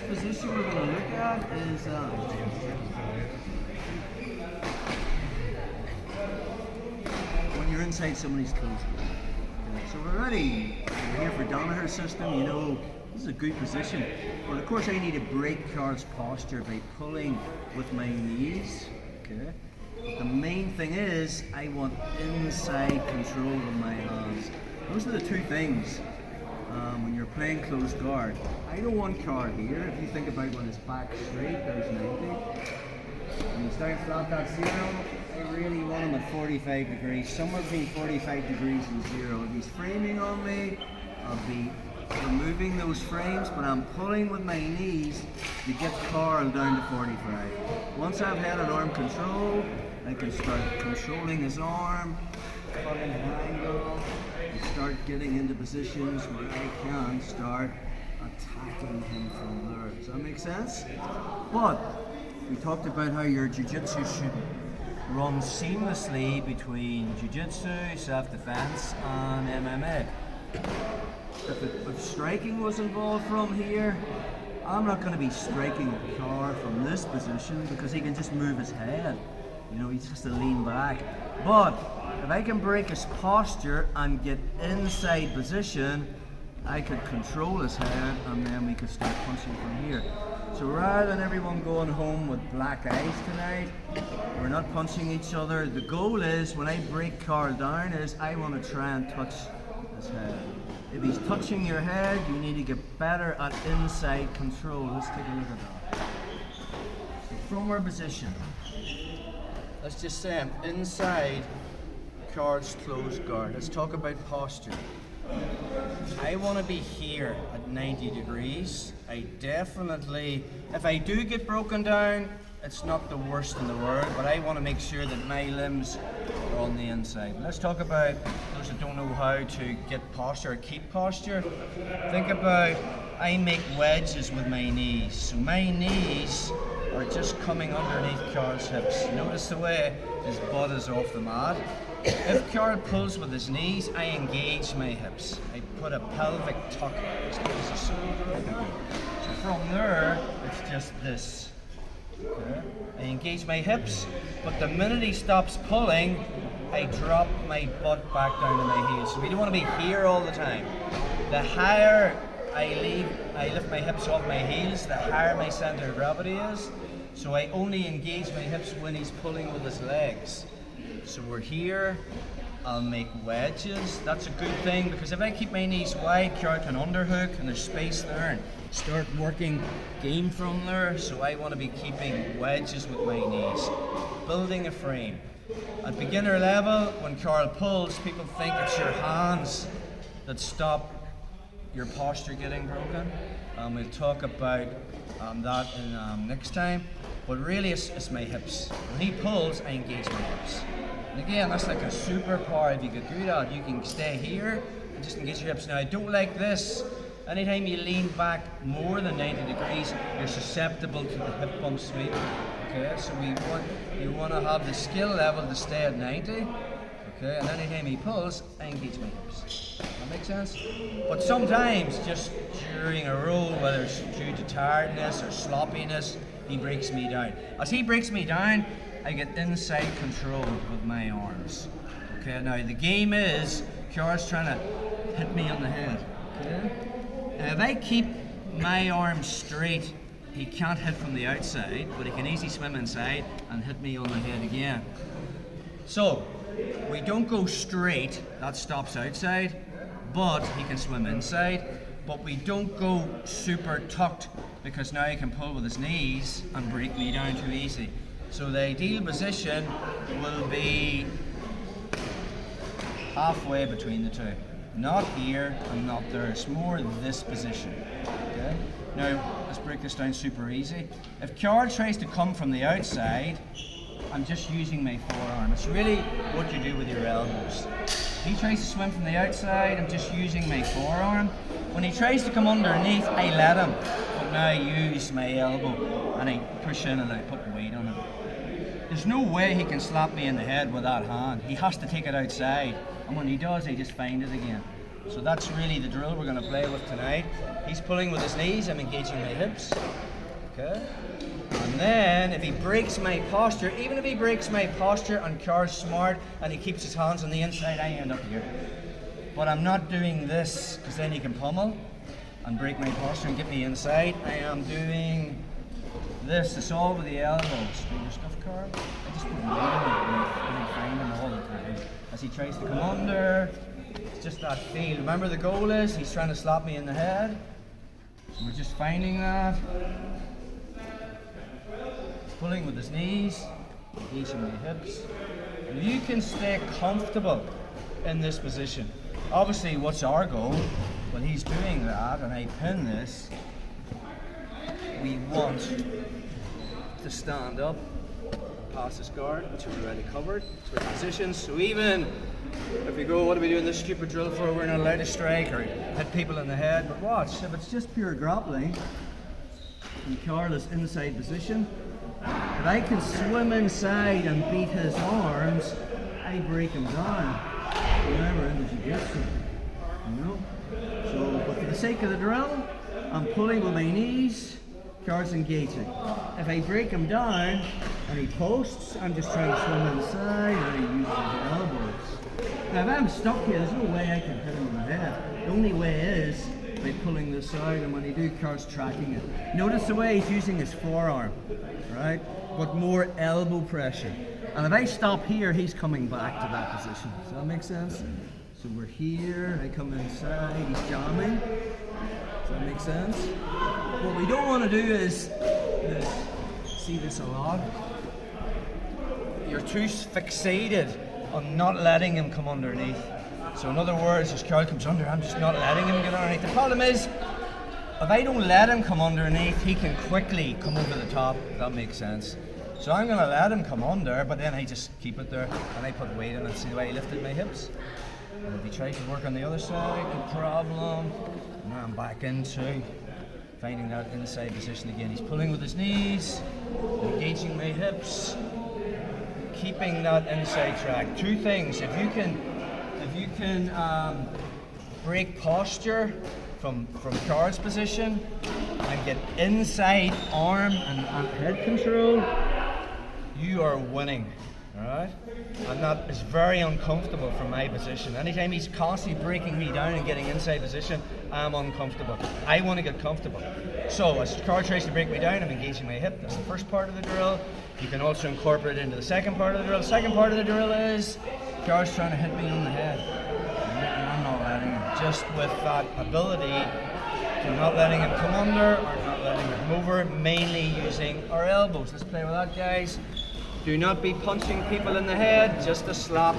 position we're going to look at is when you're inside somebody's close. Okay, so we're ready. We're here for Dungannon system. You know, this is a good position. But of course, I need to break Carl's posture by pulling with my knees. Okay. But the main thing is, I want inside control of my hands. Those are the two things. When you're playing close guard, I don't want Carl here. If you think about when his back straight, there's 90. When he's down flat, that's 0. I really want him at 45 degrees, somewhere between 45 degrees and 0. If he's framing on me, I'll be removing those frames, but I'm pulling with my knees to get Carl down to 45. Once I've had an arm control, I can start controlling his arm, cutting an angle, and start getting into positions where I can start attacking him from there. Does that make sense? But we talked about how your jiu-jitsu should run seamlessly between jiu-jitsu, self-defense, and MMA. If striking was involved from here, I'm not going to be striking the car from this position because he can just move his head. You know, he just has to lean back. But if I can break his posture and get inside position, I could control his head and then we could start punching from here. So rather than everyone going home with black eyes tonight, we're not punching each other. The goal is, when I break Carl down, is I want to try and touch his head. If he's touching your head, you need to get better at inside control. Let's take a look at that. So from our position, let's just say I'm inside Carl's closed guard. Let's talk about posture. I want to be here at 90 degrees. I definitely, if I do get broken down, it's not the worst in the world, but I want to make sure that my limbs are on the inside. Let's talk about those that don't know how to get posture or keep posture. Think about, I make wedges with my knees. So my knees are just coming underneath Carl's hips. Notice the way his butt is off the mat. If Carl pulls with his knees, I engage my hips. I put a pelvic tuck. So from there, it's just this. Okay. I engage my hips, but the minute he stops pulling, I drop my butt back down to my heels. So we don't want to be here all the time. The higher I lift my hips off my heels, the higher my center of gravity is. So I only engage my hips when he's pulling with his legs. So we're here, I'll make wedges. That's a good thing because if I keep my knees wide, Carl can underhook and there's space there and start working game from there. So I want to be keeping wedges with my knees, building a frame. At beginner level, when Carl pulls, people think it's your hands that stop your posture getting broken. We'll talk about that in next time. But really, it's my hips. When he pulls, I engage my hips. And again, that's like a superpower. If you get good at it, you can stay here and just engage your hips. Now, I don't like this. Anytime you lean back more than 90 degrees, you're susceptible to the hip bump sweep. Okay, so you want to have the skill level to stay at 90. Okay, and anytime he pulls, I engage my hips. That makes sense? But sometimes, just during a roll, whether it's due to tiredness or sloppiness, he breaks me down. As he breaks me down, I get inside control with my arms. Okay, now the game is, Carl's trying to hit me on the head. Okay? Now if I keep my arms straight, he can't hit from the outside, but he can easily swim inside and hit me on the head again. So, we don't go straight, that stops outside, but he can swim inside. But we don't go super tucked because now he can pull with his knees and break me down too easy. So the ideal position will be halfway between the two. Not here and not there, it's more this position. Okay? Now, let's break this down super easy. If Carl tries to come from the outside, I'm just using my forearm. It's really what you do with your elbows. If he tries to swim from the outside, I'm just using my forearm. When he tries to come underneath, I let him. But now I use my elbow and I push in and I put weight on him. There's no way he can slap me in the head with that hand. He has to take it outside. And when he does, I just find it again. So that's really the drill we're going to play with tonight. He's pulling with his knees, I'm engaging my hips. Okay. And then if he breaks my posture, even if he breaks my posture and Car's smart and he keeps his hands on the inside, I end up here. But I'm not doing this because then he can pummel and break my posture and get me inside. I am doing this. It's all with the elbows. Do your stuff, Car. I just put weight on it and I find him all the time. As he tries to come under, it's just that feel. Remember the goal is he's trying to slap me in the head. So we're just finding that. Pulling with his knees, engaging my hips. And you can stay comfortable in this position. Obviously, what's our goal? When he's doing that and I pin this, we want to stand up, pass this guard until we're already covered. Switch positions. So even if we go, what are we doing this stupid drill for? We're not allowed to strike or hit people in the head. But watch, if it's just pure grappling and Carl is inside position, if I can swim inside and beat his arms, I break him down. Remember, in the jiu-jitsu, you know? So, but for the sake of the drill, I'm pulling with my knees, Carl's engaging. If I break him down and he posts, I'm just trying to swim inside and I use his elbows. Now, if I'm stuck here, there's no way I can hit him in the head. The only way is by pulling this out, and when he do, Carl's tracking it. Notice the way he's using his forearm, right? But more elbow pressure. And if I stop here, he's coming back to that position. Does that make sense? So we're here, I come inside, he's jamming. Does that make sense? What we don't want to do is this. See this a lot? You're too fixated on not letting him come underneath. So in other words, as Carl comes under, I'm just not letting him get underneath. The problem is, if I don't let him come underneath, he can quickly come over the top, if that makes sense. So I'm going to let him come under, but then I just keep it there, and I put weight in it. See the way he lifted my hips? And if he tries to work on the other side, no problem. Now I'm back into finding that inside position again. He's pulling with his knees, engaging my hips, keeping that inside track. Two things, if you can break posture from Car's position and get inside arm and head control, you are winning, alright? And that is very uncomfortable from my position. Anytime he's constantly breaking me down and getting inside position, I'm uncomfortable. I want to get comfortable. So as Car tries to break me down, I'm engaging my hip. That's the first part of the drill. You can also incorporate it into the second part of the drill. The second part of the drill is Car's trying to hit me on the head. And I'm not letting him. Just with that ability to not letting him come under or not letting him come over, mainly using our elbows. Let's play with that, guys. Do not be punching people in the head, just a slap.